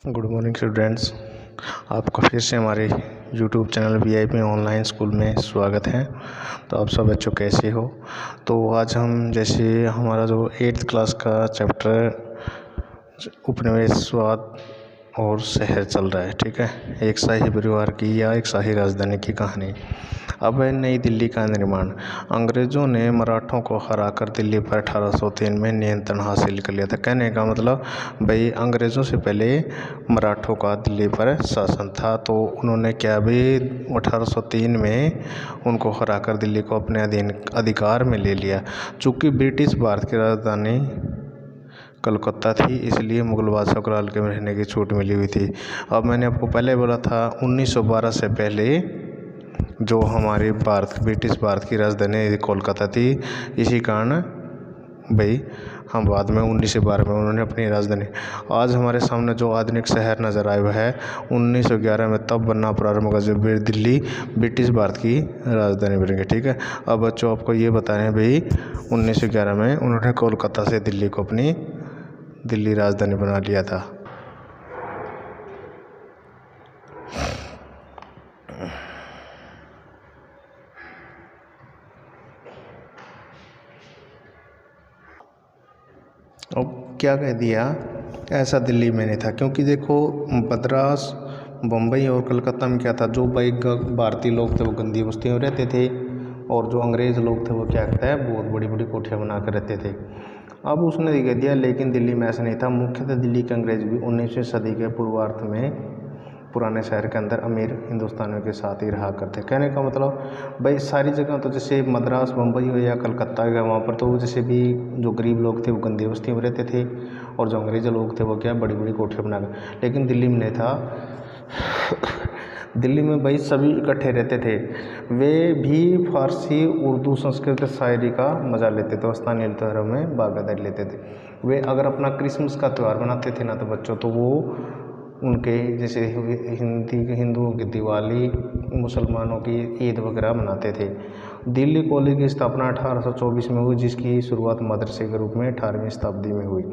Good morning students. आपका फिर से हमारे YouTube channel VIP online school में स्वागत है। तो आप सब बच्चों कैसे हो। तो आज हम जैसे हमारा जो 8th क्लास का चैप्टर उपनिवेशवाद और शहर चल रहा है, ठीक है। एक शाही परिवार की या एक शाही राजधानी की कहानी। अब है नई दिल्ली का निर्माण। अंग्रेज़ों ने मराठों को हराकर दिल्ली पर 1803 में नियंत्रण हासिल कर लिया था। कहने का मतलब भाई अंग्रेज़ों से पहले मराठों का दिल्ली पर शासन था, तो उन्होंने क्या भी 1803 में उनको हराकर दिल्ली को अपने अधिकार में ले लिया। चूँकि ब्रिटिश भारत की राजधानी कलकत्ता थी, इसलिए मुगल बादशाह को लाल किले में रहने की छूट मिली हुई थी। अब मैंने आपको पहले बोला था 1912 से पहले जो हमारी ब्रिटिश भारत की राजधानी कोलकाता थी। इसी कारण भाई हम बाद में 1912 में उन्होंने अपनी राजधानी। आज हमारे सामने जो आधुनिक शहर नज़र आया हुआ है 1911 में तब बनना प्रारंभ होगा जब दिल्ली ब्रिटिश भारत की राजधानी बनेगी, ठीक है। अब बच्चों आपको ये बताएं हैं भाई 1911 में उन्होंने कोलकाता से दिल्ली को अपनी दिल्ली राजधानी बना लिया था। अब क्या कह दिया, ऐसा दिल्ली में नहीं था, क्योंकि देखो मद्रास, बम्बई और कलकत्ता में क्या था, जो भाई भारतीय लोग थे वो गंदी बस्तियों में रहते थे, और जो अंग्रेज़ लोग थे वो क्या कहते हैं बहुत बड़ी बड़ी कोठियाँ बना कर रहते थे। अब उसने कह दिया लेकिन दिल्ली में ऐसा नहीं था। मुख्यतः दिल्ली के अंग्रेज़ भी 19वीं सदी के पूर्वार्ध में पुराने शहर के अंदर अमीर हिंदुस्तानियों के साथ ही रहा करते। कहने का मतलब भाई सारी जगह तो जैसे मद्रास, बम्बई हो या कलकत्ता गया, वहाँ पर तो जैसे भी जो गरीब लोग थे वो गंदी बस्तियों में रहते थे, और जो अंग्रेज़ लोग थे वो क्या बड़ी बड़ी कोठियाँ बनाकर। लेकिन दिल्ली में नहीं था। दिल्ली में भाई सभी इकट्ठे रहते थे। वे भी फारसी, उर्दू, संस्कृत, शायरी का मज़ा लेते थे और स्थानीय त्योहारों में भागीदारी लेते थे। वे अगर अपना क्रिसमस का त्यौहार मनाते थे ना तो बच्चों, तो वो उनके जैसे हिंदुओं की दिवाली, मुसलमानों की ईद वगैरह मनाते थे। दिल्ली कॉलेज की स्थापना 1824 में हुई, जिसकी शुरुआत मदरसे के रूप में 18वीं शताब्दी में हुई।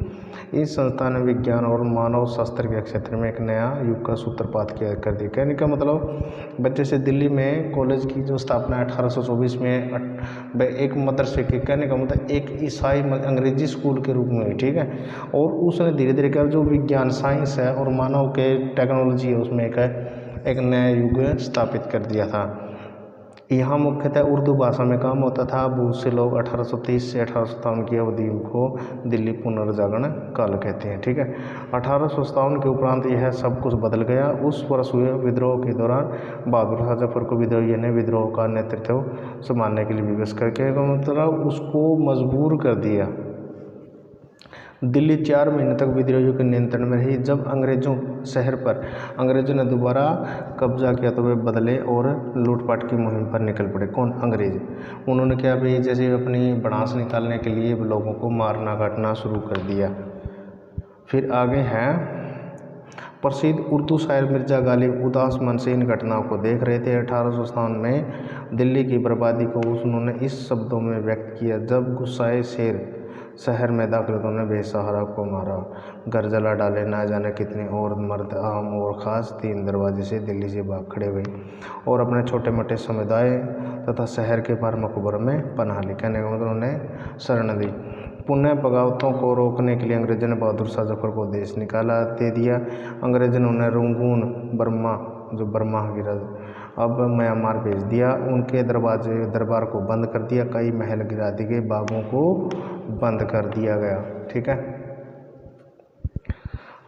इस संस्थान ने विज्ञान और मानव शास्त्र के क्षेत्र में एक नया युग का सूत्रपात कर दिया। कहने का मतलब बच्चे से दिल्ली में कॉलेज की जो स्थापना 1824 में एक मदरसे के, कहने का मतलब एक ईसाई अंग्रेजी स्कूल के रूप में हुई, ठीक है। और उसने धीरे धीरे क्या जो विज्ञान, साइंस है और मानव के टेक्नोलॉजी है उसमें एक नया युग स्थापित कर दिया था। यहाँ मुख्यतः उर्दू भाषा में काम होता था। बहुत से लोग 1830 से 1857 की अवधि को दिल्ली पुनर्जागरण काल कहते हैं, ठीक है। 1857 के उपरांत यह सब कुछ बदल गया। उस वर्ष हुए विद्रोह के दौरान बहादुर शाह जफर को विद्रोहियों ने विद्रोह का नेतृत्व संभालने के लिए विवश करके मतलब उसको मजबूर कर दिया। दिल्ली 4 महीने तक विद्रोहियों के नियंत्रण में रही। जब अंग्रेजों ने दोबारा कब्जा किया तो वे बदले और लूटपाट की मुहिम पर निकल पड़े। कौन? अंग्रेज। उन्होंने क्या भाई जैसे अपनी भड़ास निकालने के लिए लोगों को मारना काटना शुरू कर दिया। फिर आगे है प्रसिद्ध उर्दू शायर मिर्ज़ा गालिब उदास मन से इन घटनाओं को देख रहे थे। 1857 में दिल्ली की बर्बादी को उन्होंने इस शब्दों में व्यक्त किया, जब गुस्साए शेर शहर में दाखिल तो ने बेसहारा को मारा, घर जला डाले, ना जाने कितने और मर्द आम और ख़ास 3 दरवाजे से दिल्ली से भाग खड़े हुए और अपने छोटे मोटे समुदाय तथा शहर के बाहर मकबरों में पनाह ली। कहने का मतलब उन्हें शरण दी। पुनः बगावतों को रोकने के लिए अंग्रेजों ने बहादुर शाह जफर को देश निकाला दे दिया। अंग्रेजों ने उन्हें रंगून, बर्मा, जो बर्मा की अब म्यांमार भेज दिया। उनके दरबार को बंद कर दिया। कई महल गिरा दिए गए, बागों को बंद कर दिया गया, ठीक है।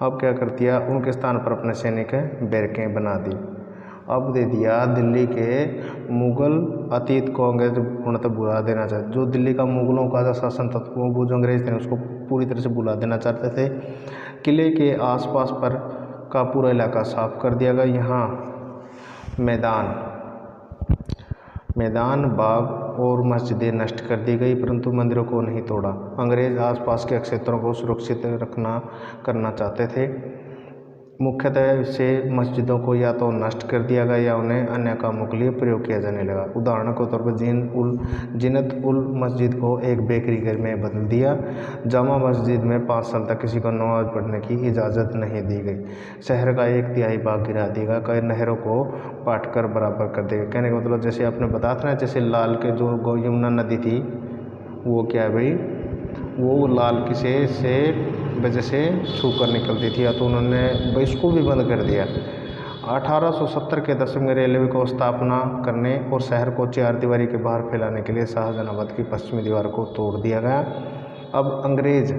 अब क्या कर दिया, उनके स्थान पर अपने सैनिक बैरकें बना दी। अब दे दिया दिल्ली के मुगल अतीत को अंग्रेज पूर्णतः भुला देना चाहते। जो दिल्ली का मुगलों का शासन था वो जो अंग्रेज थे उसको पूरी तरह से भुला देना चाहते थे। किले के आसपास पर का पूरा इलाका साफ कर दिया गया। यहाँ मैदान, बाग और मस्जिदें नष्ट कर दी गई, परंतु मंदिरों को नहीं तोड़ा। अंग्रेज आसपास के क्षेत्रों को सुरक्षित करना चाहते थे। मुख्यतः से मस्जिदों को या तो नष्ट कर दिया गया या उन्हें अन्य कामों के लिए प्रयोग किया जाने लगा। उदाहरण के तौर पर जीनत उल मस्जिद को एक बेकरी घर में बदल दिया। जामा मस्जिद में 5 साल तक किसी को नमाज पढ़ने की इजाज़त नहीं दी गई। शहर का 1/3 भाग गिरा दिया गया। कई नहरों को पाट कर बराबर कर दिया गया। कहने का मतलब जैसे आपने बताया था ना, जैसे लाल के जो यमुना नदी थी वो क्या है भाई, वो लाल किसे से वजह से सूखकर निकलती थी, या तो उन्होंने इसको भी बंद कर दिया। 1870 के दशक में रेलवे को स्थापना करने और शहर को 4 दीवारी के बाहर फैलाने के लिए शाहजहानाबाद की पश्चिमी दीवार को तोड़ दिया गया। अब अंग्रेज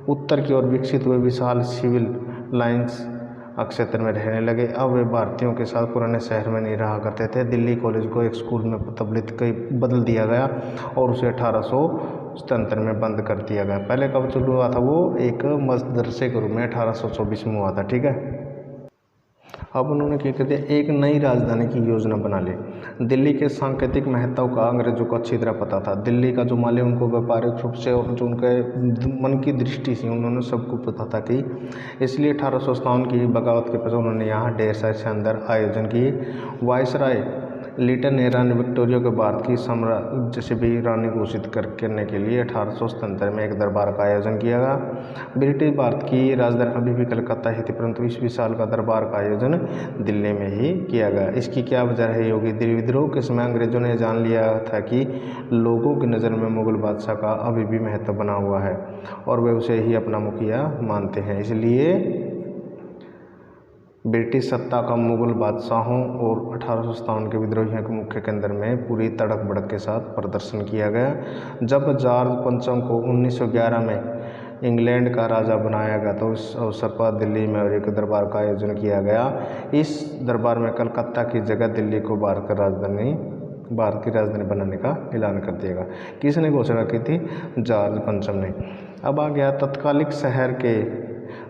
उत्तर की ओर विकसित हुए विशाल सिविल लाइन्स क्षेत्र में रहने लगे। अब वे भारतीयों के साथ पुराने शहर में नहीं रहा करते थे। दिल्ली कॉलेज को एक स्कूल में बदल दिया गया और उसे 1877 में बंद कर दिया गया। पहले कब शुरू हुआ था, वो एक मदरसे के रूप में 1824 में हुआ था। ठीक है, अब उन्होंने क्या कर दिया, एक नई राजधानी की योजना बना ली। दिल्ली के सांकेतिक महत्व का अंग्रेजों को अच्छी तरह पता था। दिल्ली का जो माली उनको व्यापारिक रूप से और जो उनके मन की दृष्टि थी उन्होंने सबको पता था कि, इसलिए 1857 की बगावत के पश्चात उन्होंने यहाँ ढेर सारे शानदार आयोजन किए। वायसराय लिटन ने रानी विक्टोरिया को भारत की जैसे भी रानी घोषित करने के लिए 1877 में एक दरबार का आयोजन किया गया। ब्रिटिश भारत की राजधानी अभी भी कलकत्ता ही थी, परंतु इस विशाल का दरबार का आयोजन दिल्ली में ही किया गया। इसकी क्या वजह रही होगी? विद्रोह के समय अंग्रेजों ने जान लिया था कि लोगों की नज़र में मुगल बादशाह का अभी भी महत्व बना हुआ है और वे उसे ही अपना मुखिया मानते हैं। इसलिए ब्रिटिश सत्ता का मुगल बादशाहों और 1857 के विद्रोहियों के मुख्य केंद्र में पूरी तड़क भड़क के साथ प्रदर्शन किया गया। जब जॉर्ज पंचम को 1911 में इंग्लैंड का राजा बनाया गया तो उस अवसर पर दिल्ली में और एक दरबार का आयोजन किया गया। इस दरबार में कलकत्ता की जगह दिल्ली को भारत की राजधानी बनाने का ऐलान कर दिया गया। किसने घोषणा की थी? जॉर्ज पंचम ने। अब आ गया तत्कालिक शहर के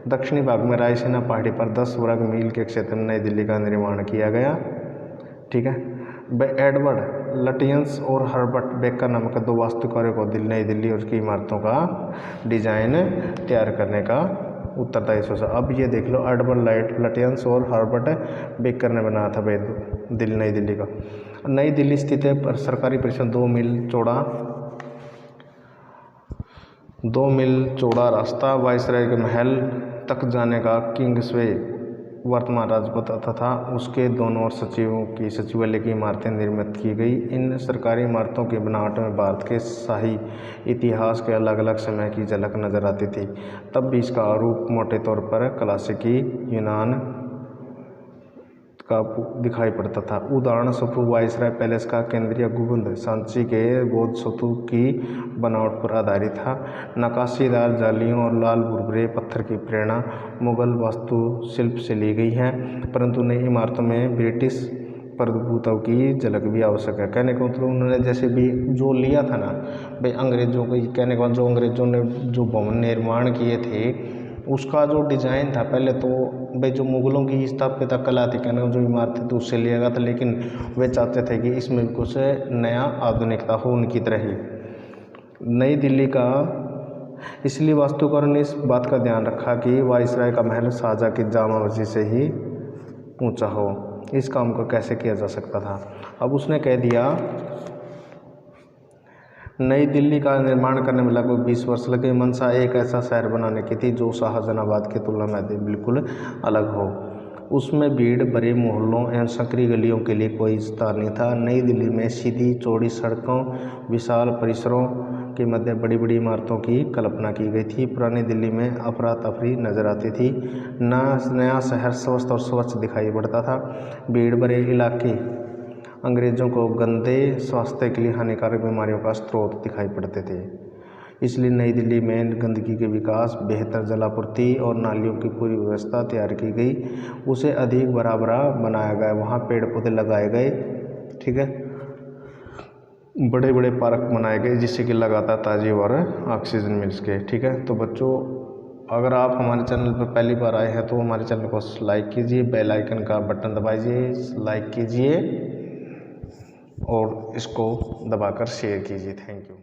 दक्षिणी भाग में रायसीना पहाड़ी पर 10 वर्ग मील के क्षेत्र में नई दिल्ली का निर्माण किया गया। ठीक है, एडवर्ड लटियंस और हर्बर्ट बेकर नामक 2 वास्तुकारों को नई दिल्ली और उसकी इमारतों का डिजाइन तैयार करने का उत्तरदायित्व था। अब ये देख लो, एडवर्ड लटियंस और हर्बर्ट बेकर ने बनाया था नई दिल्ली का। नई दिल्ली स्थित है सरकारी परिसर 2 मील चौड़ा रास्ता, वायसराय के महल तक जाने का किंग्सवे वर्तमान राजपथ तथा उसके दोनों ओर सचिवालय की इमारतें निर्मित की गई। इन सरकारी इमारतों की बनावट में भारत के शाही इतिहास के अलग अलग समय की झलक नजर आती थी। तब भी इसका रूप मोटे तौर पर क्लासिकी यूनान का दिखाई पड़ता था। उदाहरण स्वरूप वायसराय पैलेस का केंद्रीय गुंबद सांची के बौद्ध स्तूप की बनावट पर आधारित था। नक्काशीदार जालियों और लाल भुरभुरे पत्थर की प्रेरणा मुगल वास्तुशिल्प से ली गई है, परंतु नई इमारतों में ब्रिटिश प्रभुत्व की झलक भी आवश्यक है। कहने का मतलब उन्होंने जैसे भी जो लिया था ना भाई अंग्रेजों को, कहने का जो अंग्रेजों ने जो भवन निर्माण किए थे उसका जो डिज़ाइन था पहले तो भाई जो मुगलों की स्थापत्य कला थी, कहने जो इमारतें तो उससे लिया गया था, लेकिन वे चाहते थे कि इसमें कुछ नया आधुनिकता हो उनकी तरह ही। नई दिल्ली का इसलिए वास्तुकारों ने इस बात का ध्यान रखा कि वायसराय का महल शाहजहाँ की जामा मस्जिद से ही ऊंचा हो। इस काम को कैसे किया जा सकता था? अब उसने कह दिया नई दिल्ली का निर्माण करने में लगभग 20 वर्ष लगे। मंशा एक ऐसा शहर बनाने की थी जो शाहजहानाबाद की तुलना में बिल्कुल अलग हो। उसमें भीड़ भरे मोहल्लों एवं संकरी गलियों के लिए कोई स्थान नहीं था। नई दिल्ली में सीधी चौड़ी सड़कों, विशाल परिसरों के मध्य बड़ी बड़ी इमारतों की कल्पना की गई थी। पुरानी दिल्ली में अफरा तफरी नजर आती थी। नया शहर स्वस्थ और स्वच्छ दिखाई पड़ता था। भीड़ भरे इलाके अंग्रेजों को गंदे स्वास्थ्य के लिए हानिकारक बीमारियों का स्रोत दिखाई पड़ते थे। इसलिए नई दिल्ली में गंदगी के विकास, बेहतर जलापूर्ति और नालियों की पूरी व्यवस्था तैयार की गई। उसे अधिक बराबरा बनाया गया। वहाँ पेड़ पौधे लगाए गए। ठीक है, बड़े बड़े पार्क बनाए गए जिससे कि लगातार ताज़ी और ऑक्सीजन मिल सके। ठीक है, तो बच्चों अगर आप हमारे चैनल पर पहली बार आए हैं तो हमारे चैनल को लाइक कीजिए, बेल आइकन का बटन दबाइए, लाइक कीजिए और इसको दबाकर शेयर कीजिए। Thank you.